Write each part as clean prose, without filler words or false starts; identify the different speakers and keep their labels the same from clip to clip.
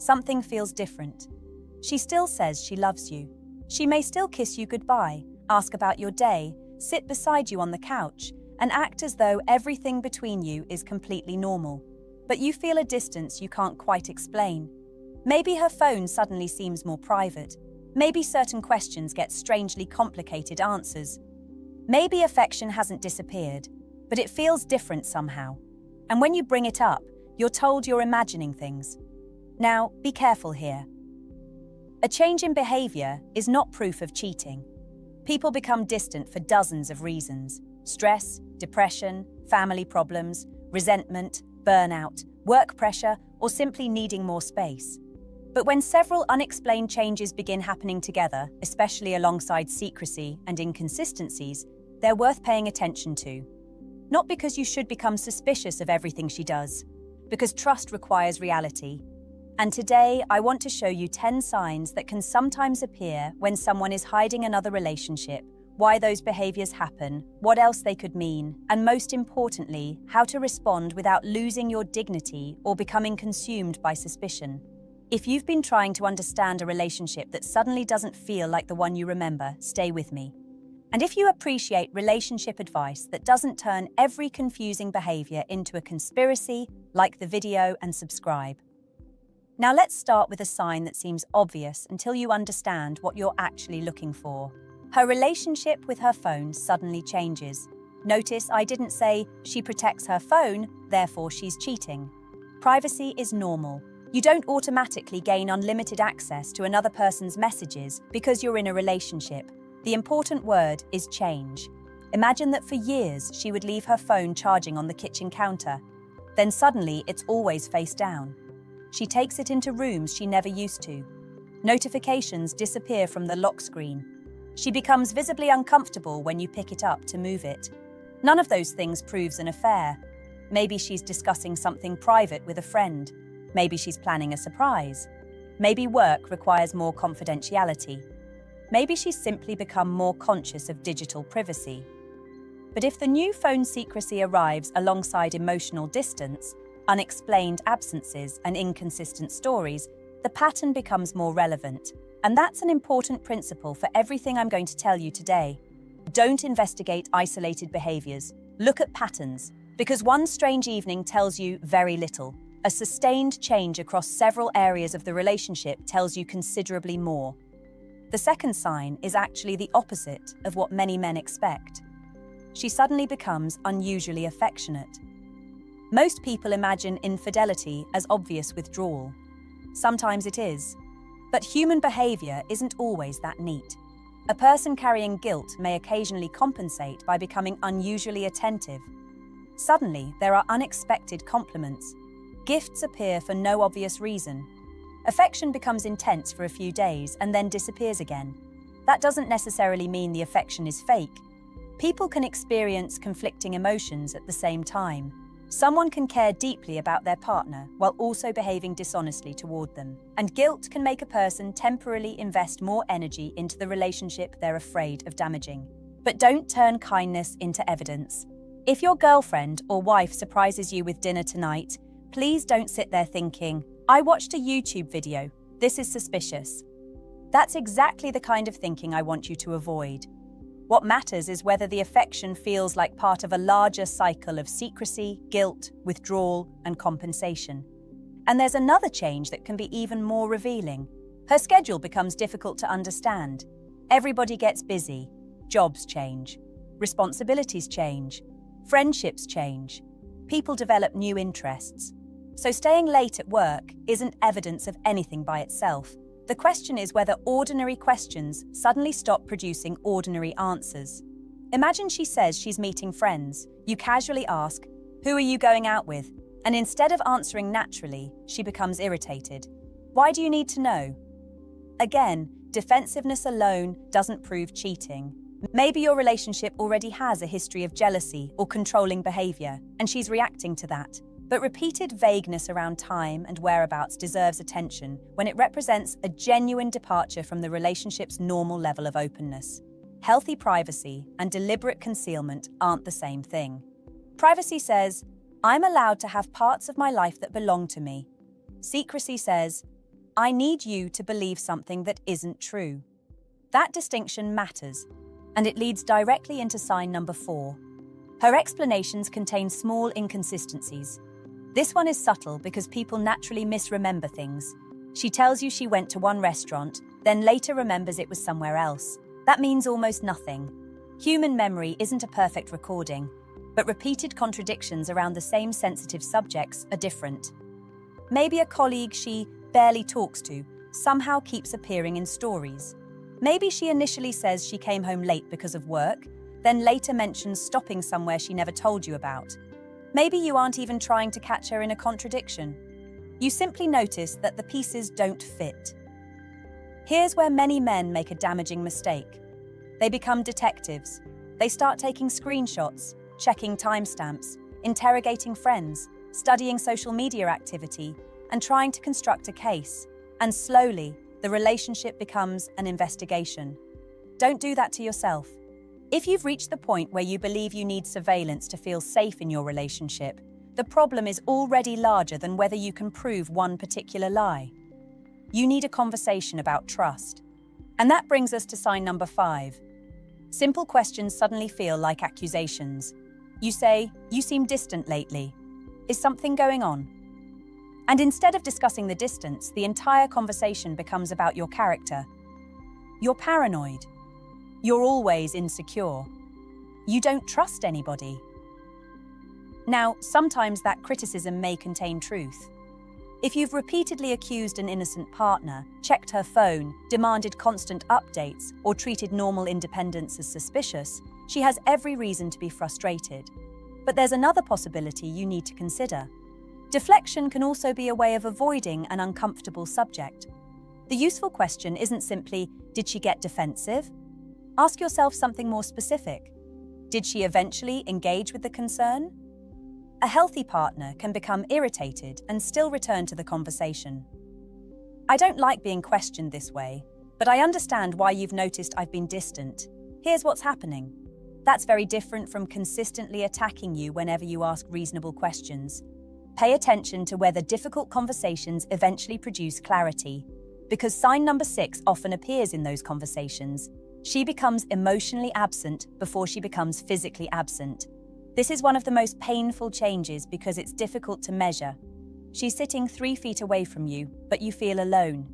Speaker 1: something feels different. She still says she loves you. She may still kiss you goodbye, ask about your day, sit beside you on the couch, and act as though everything between you is completely normal. But you feel a distance you can't quite explain. Maybe her phone suddenly seems more private. Maybe certain questions get strangely complicated answers. Maybe affection hasn't disappeared, but it feels different somehow. And when you bring it up, you're told you're imagining things. Now, be careful here. A change in behavior is not proof of cheating. People become distant for dozens of reasons: stress, depression, family problems, resentment, burnout, work pressure, or simply needing more space. But when several unexplained changes begin happening together, especially alongside secrecy and inconsistencies, they're worth paying attention to. Not because you should become suspicious of everything she does, because trust requires reality. And today, I want to show you 10 signs that can sometimes appear when someone is hiding another relationship, why those behaviors happen, what else they could mean, and most importantly, how to respond without losing your dignity or becoming consumed by suspicion. If you've been trying to understand a relationship that suddenly doesn't feel like the one you remember, stay with me. And if you appreciate relationship advice that doesn't turn every confusing behavior into a conspiracy, like the video and subscribe. Now let's start with a sign that seems obvious until you understand what you're actually looking for. Her relationship with her phone suddenly changes. Notice I didn't say she protects her phone, therefore she's cheating. Privacy is normal. You don't automatically gain unlimited access to another person's messages because you're in a relationship. The important word is change. Imagine that for years she would leave her phone charging on the kitchen counter. Then suddenly it's always face down. She takes it into rooms she never used to. Notifications disappear from the lock screen. She becomes visibly uncomfortable when you pick it up to move it. None of those things proves an affair. Maybe she's discussing something private with a friend. Maybe she's planning a surprise. Maybe work requires more confidentiality. Maybe she's simply become more conscious of digital privacy. But if the new phone secrecy arrives alongside emotional distance, unexplained absences, and inconsistent stories, the pattern becomes more relevant. And that's an important principle for everything I'm going to tell you today. Don't investigate isolated behaviors. Look at patterns, because one strange evening tells you very little. A sustained change across several areas of the relationship tells you considerably more. The second sign is actually the opposite of what many men expect. She suddenly becomes unusually affectionate. Most people imagine infidelity as obvious withdrawal. Sometimes it is. But human behavior isn't always that neat. A person carrying guilt may occasionally compensate by becoming unusually attentive. Suddenly, there are unexpected compliments. Gifts appear for no obvious reason. Affection becomes intense for a few days and then disappears again. That doesn't necessarily mean the affection is fake. People can experience conflicting emotions at the same time. Someone can care deeply about their partner while also behaving dishonestly toward them. And guilt can make a person temporarily invest more energy into the relationship they're afraid of damaging. But don't turn kindness into evidence. If your girlfriend or wife surprises you with dinner tonight, please don't sit there thinking, "I watched a YouTube video. This is suspicious." That's exactly the kind of thinking I want you to avoid. What matters is whether the affection feels like part of a larger cycle of secrecy, guilt, withdrawal, and compensation. And there's another change that can be even more revealing. Her schedule becomes difficult to understand. Everybody gets busy. Jobs change. Responsibilities change. Friendships change. People develop new interests. So staying late at work isn't evidence of anything by itself. The question is whether ordinary questions suddenly stop producing ordinary answers. Imagine she says she's meeting friends. You casually ask, "Who are you going out with?" And instead of answering naturally, she becomes irritated. Why do you need to know? Again, defensiveness alone doesn't prove cheating. Maybe your relationship already has a history of jealousy or controlling behavior, and she's reacting to that. But repeated vagueness around time and whereabouts deserves attention when it represents a genuine departure from the relationship's normal level of openness. Healthy privacy and deliberate concealment aren't the same thing. Privacy says, "I'm allowed to have parts of my life that belong to me." Secrecy says, I need you to believe something that isn't true. That distinction matters, and it leads directly into sign number 4. Her explanations contain small inconsistencies. This one is subtle because people naturally misremember things. She tells you she went to one restaurant, then later remembers it was somewhere else. That means almost nothing. Human memory isn't a perfect recording, but repeated contradictions around the same sensitive subjects are different. Maybe a colleague she barely talks to somehow keeps appearing in stories. Maybe she initially says she came home late because of work, then later mentions stopping somewhere she never told you about. Maybe you aren't even trying to catch her in a contradiction. You simply notice that the pieces don't fit. Here's where many men make a damaging mistake. They become detectives. They start taking screenshots, checking timestamps, interrogating friends, studying social media activity, and trying to construct a case. And slowly, the relationship becomes an investigation. Don't do that to yourself. If you've reached the point where you believe you need surveillance to feel safe in your relationship, the problem is already larger than whether you can prove one particular lie. You need a conversation about trust. And that brings us to sign number 5. Simple questions suddenly feel like accusations. You say, "You seem distant lately. Is something going on?" And instead of discussing the distance, the entire conversation becomes about your character. You're paranoid. You're always insecure. You don't trust anybody. Now, sometimes that criticism may contain truth. If you've repeatedly accused an innocent partner, checked her phone, demanded constant updates, or treated normal independence as suspicious, she has every reason to be frustrated. But there's another possibility you need to consider. Deflection can also be a way of avoiding an uncomfortable subject. The useful question isn't simply, did she get defensive? Ask yourself something more specific. Did she eventually engage with the concern? A healthy partner can become irritated and still return to the conversation. I don't like being questioned this way, but I understand why you've noticed I've been distant. Here's what's happening. That's very different from consistently attacking you whenever you ask reasonable questions. Pay attention to whether difficult conversations eventually produce clarity, because sign number 6 often appears in those conversations. She becomes emotionally absent before she becomes physically absent. This is one of the most painful changes because it's difficult to measure. She's sitting 3 feet away from you, but you feel alone.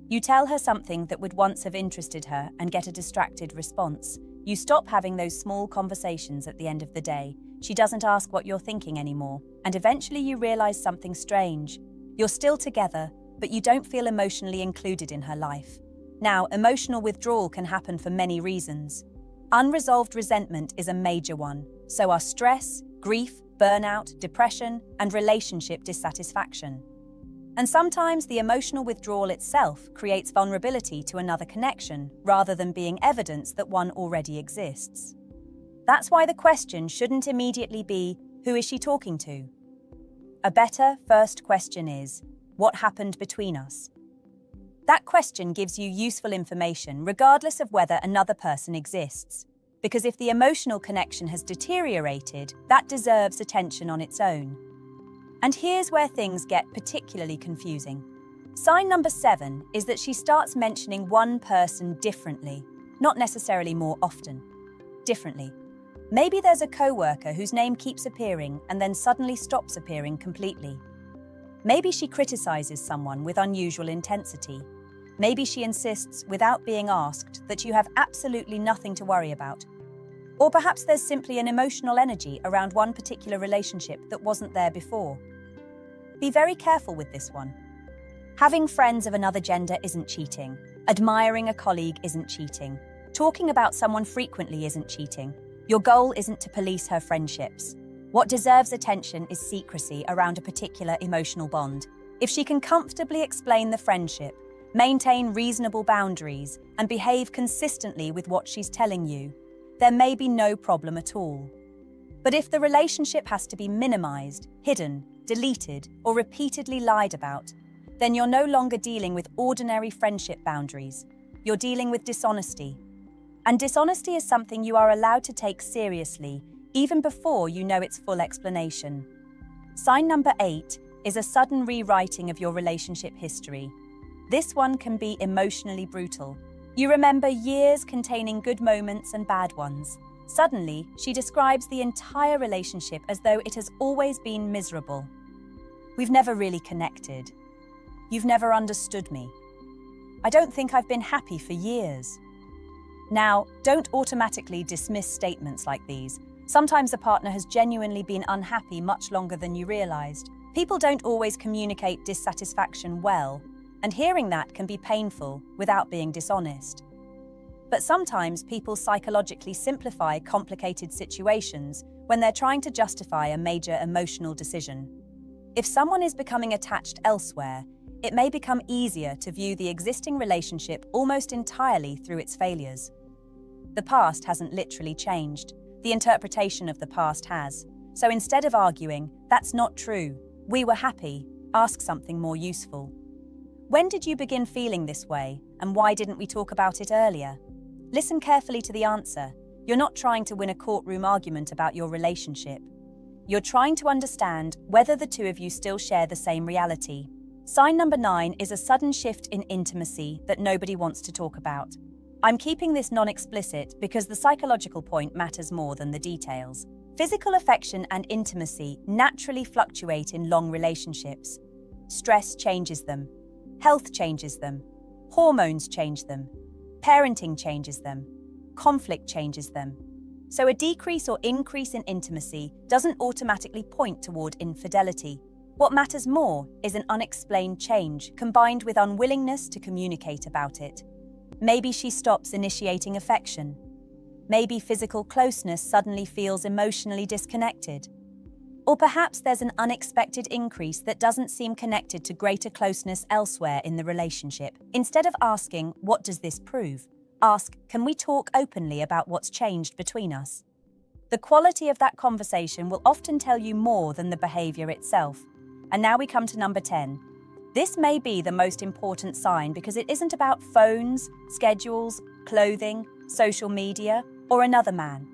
Speaker 1: You tell her something that would once have interested her and get a distracted response. You stop having those small conversations at the end of the day. She doesn't ask what you're thinking anymore, and eventually you realize something strange. You're still together, but you don't feel emotionally included in her life. Now, emotional withdrawal can happen for many reasons. Unresolved resentment is a major one. So are stress, grief, burnout, depression, and relationship dissatisfaction. And sometimes the emotional withdrawal itself creates vulnerability to another connection rather than being evidence that one already exists. That's why the question shouldn't immediately be, who is she talking to? A better first question is, what happened between us? That question gives you useful information regardless of whether another person exists. Because if the emotional connection has deteriorated, that deserves attention on its own. And here's where things get particularly confusing. Sign number 7 is that she starts mentioning one person differently, not necessarily more often. Differently. Maybe there's a coworker whose name keeps appearing and then suddenly stops appearing completely. Maybe she criticizes someone with unusual intensity. Maybe she insists, without being asked, that you have absolutely nothing to worry about. Or perhaps there's simply an emotional energy around one particular relationship that wasn't there before. Be very careful with this one. Having friends of another gender isn't cheating. Admiring a colleague isn't cheating. Talking about someone frequently isn't cheating. Your goal isn't to police her friendships. What deserves attention is secrecy around a particular emotional bond. If she can comfortably explain the friendship, maintain reasonable boundaries, and behave consistently with what she's telling you, there may be no problem at all. But if the relationship has to be minimized, hidden, deleted, or repeatedly lied about, then you're no longer dealing with ordinary friendship boundaries. You're dealing with dishonesty. And dishonesty is something you are allowed to take seriously, even before you know its full explanation. Sign number 8 is a sudden rewriting of your relationship history. This one can be emotionally brutal. You remember years containing good moments and bad ones. Suddenly, she describes the entire relationship as though it has always been miserable. We've never really connected. You've never understood me. I don't think I've been happy for years. Now, don't automatically dismiss statements like these. Sometimes a partner has genuinely been unhappy much longer than you realized. People don't always communicate dissatisfaction well, and hearing that can be painful without being dishonest. But sometimes people psychologically simplify complicated situations when they're trying to justify a major emotional decision. If someone is becoming attached elsewhere, it may become easier to view the existing relationship almost entirely through its failures. The past hasn't literally changed. The interpretation of the past has. So instead of arguing, "That's not true, we were happy," ask something more useful. When did you begin feeling this way, and why didn't we talk about it earlier? Listen carefully to the answer. You're not trying to win a courtroom argument about your relationship. You're trying to understand whether the two of you still share the same reality. Sign number 9 is a sudden shift in intimacy that nobody wants to talk about. I'm keeping this non-explicit because the psychological point matters more than the details. Physical affection and intimacy naturally fluctuate in long relationships. Stress changes them. Health changes them. Hormones change them. Parenting changes them. Conflict changes them. So a decrease or increase in intimacy doesn't automatically point toward infidelity. What matters more is an unexplained change combined with unwillingness to communicate about it. Maybe she stops initiating affection. Maybe physical closeness suddenly feels emotionally disconnected. Or perhaps there's an unexpected increase that doesn't seem connected to greater closeness elsewhere in the relationship. Instead of asking, "What does this prove?" ask, "Can we talk openly about what's changed between us?" The quality of that conversation will often tell you more than the behavior itself. And now we come to number 10. This may be the most important sign because it isn't about phones, schedules, clothing, social media, or another man.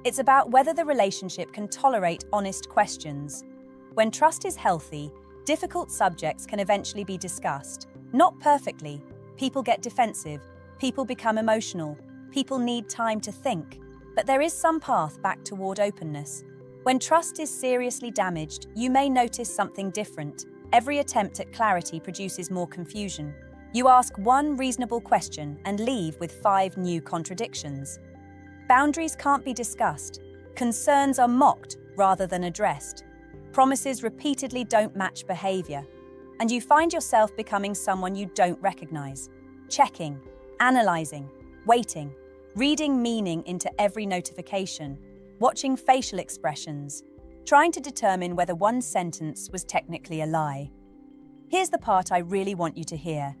Speaker 1: It's about whether the relationship can tolerate honest questions. When trust is healthy, difficult subjects can eventually be discussed. Not perfectly. People get defensive. People become emotional. People need time to think. But there is some path back toward openness. When trust is seriously damaged, you may notice something different. Every attempt at clarity produces more confusion. You ask one reasonable question and leave with 5 new contradictions. Boundaries can't be discussed. Concerns are mocked rather than addressed. Promises repeatedly don't match behavior. And you find yourself becoming someone you don't recognize. Checking, analyzing, waiting, reading meaning into every notification, watching facial expressions, trying to determine whether one sentence was technically a lie. Here's the part I really want you to hear.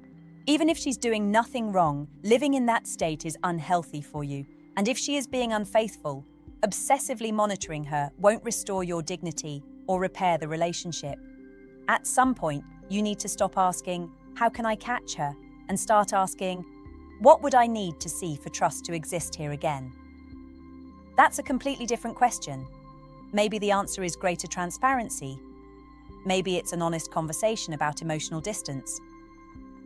Speaker 1: Even if she's doing nothing wrong, living in that state is unhealthy for you. And if she is being unfaithful, obsessively monitoring her won't restore your dignity or repair the relationship. At some point, you need to stop asking, "How can I catch her?" and start asking, "What would I need to see for trust to exist here again?" That's a completely different question. Maybe the answer is greater transparency. Maybe it's an honest conversation about emotional distance.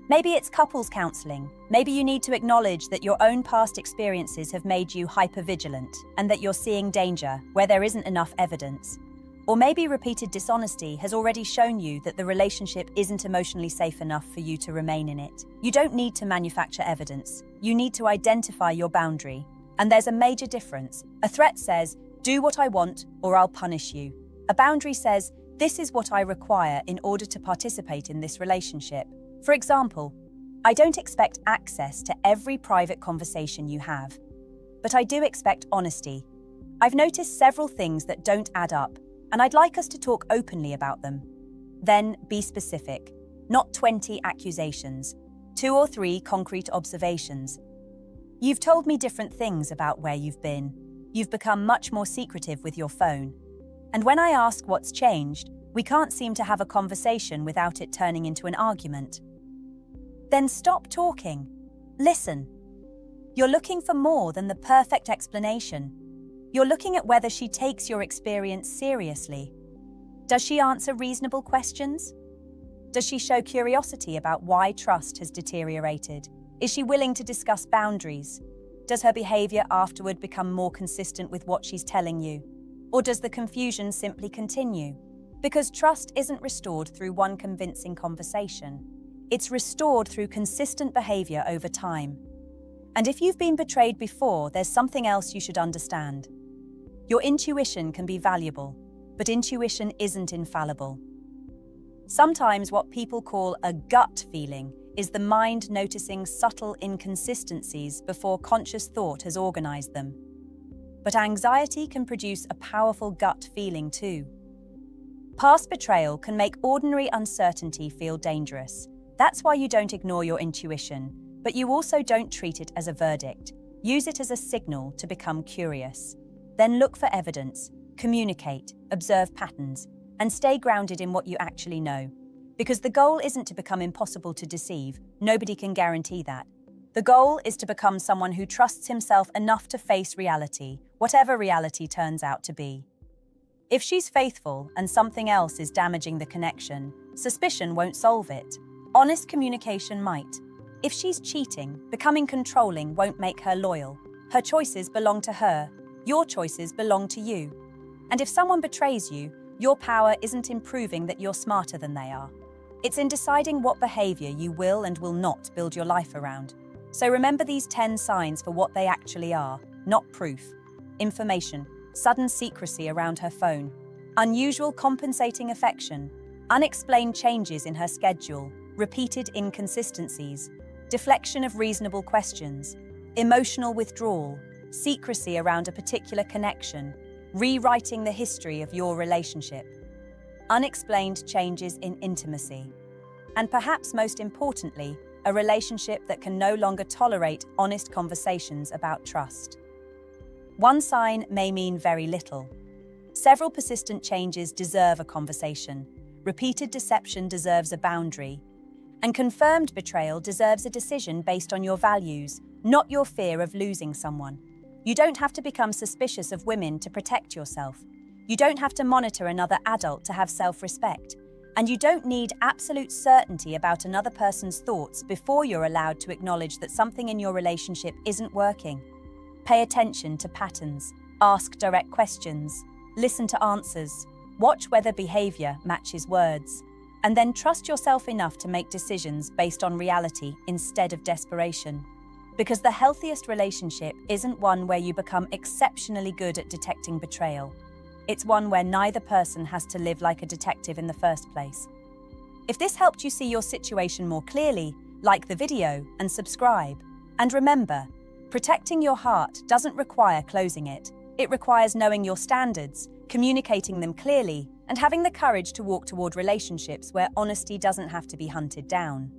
Speaker 1: Maybe it's couples counseling. Maybe you need to acknowledge that your own past experiences have made you hypervigilant and that you're seeing danger where there isn't enough evidence. Or maybe repeated dishonesty has already shown you that the relationship isn't emotionally safe enough for you to remain in it. You don't need to manufacture evidence. You need to identify your boundary. And there's a major difference. A threat says, "Do what I want or I'll punish you." A boundary says, "This is what I require in order to participate in this relationship." For example, I don't expect access to every private conversation you have, but I do expect honesty. I've noticed several things that don't add up, and I'd like us to talk openly about them. Then be specific, not 20 accusations, 2 or 3 concrete observations. You've told me different things about where you've been. You've become much more secretive with your phone. And when I ask what's changed, we can't seem to have a conversation without it turning into an argument. Then stop talking. Listen. You're looking for more than the perfect explanation. You're looking at whether she takes your experience seriously. Does she answer reasonable questions? Does she show curiosity about why trust has deteriorated? Is she willing to discuss boundaries? Does her behavior afterward become more consistent with what she's telling you? Or does the confusion simply continue? Because trust isn't restored through one convincing conversation. It's restored through consistent behavior over time. And if you've been betrayed before, there's something else you should understand. Your intuition can be valuable, but intuition isn't infallible. Sometimes what people call a gut feeling is the mind noticing subtle inconsistencies before conscious thought has organized them. But anxiety can produce a powerful gut feeling too. Past betrayal can make ordinary uncertainty feel dangerous. That's why you don't ignore your intuition, but you also don't treat it as a verdict. Use it as a signal to become curious. Then look for evidence, communicate, observe patterns, and stay grounded in what you actually know. Because the goal isn't to become impossible to deceive. Nobody can guarantee that. The goal is to become someone who trusts himself enough to face reality, whatever reality turns out to be. If she's faithful and something else is damaging the connection, suspicion won't solve it. Honest communication might. If she's cheating, becoming controlling won't make her loyal. Her choices belong to her. Your choices belong to you. And if someone betrays you, your power isn't in proving that you're smarter than they are. It's in deciding what behavior you will and will not build your life around. So remember these 10 signs for what they actually are, not proof. Information, sudden secrecy around her phone, unusual compensating affection, unexplained changes in her schedule, repeated inconsistencies, deflection of reasonable questions, emotional withdrawal, secrecy around a particular connection, rewriting the history of your relationship, unexplained changes in intimacy, and perhaps most importantly, a relationship that can no longer tolerate honest conversations about trust. One sign may mean very little. Several persistent changes deserve a conversation. Repeated deception deserves a boundary. And confirmed betrayal deserves a decision based on your values, not your fear of losing someone. You don't have to become suspicious of women to protect yourself. You don't have to monitor another adult to have self-respect. And you don't need absolute certainty about another person's thoughts before you're allowed to acknowledge that something in your relationship isn't working. Pay attention to patterns. Ask direct questions. Listen to answers. Watch whether behavior matches words. And then trust yourself enough to make decisions based on reality instead of desperation. Because the healthiest relationship isn't one where you become exceptionally good at detecting betrayal. It's one where neither person has to live like a detective in the first place. If this helped you see your situation more clearly, like the video and subscribe. And remember, protecting your heart doesn't require closing it. It requires knowing your standards, communicating them clearly, and having the courage to walk toward relationships where honesty doesn't have to be hunted down.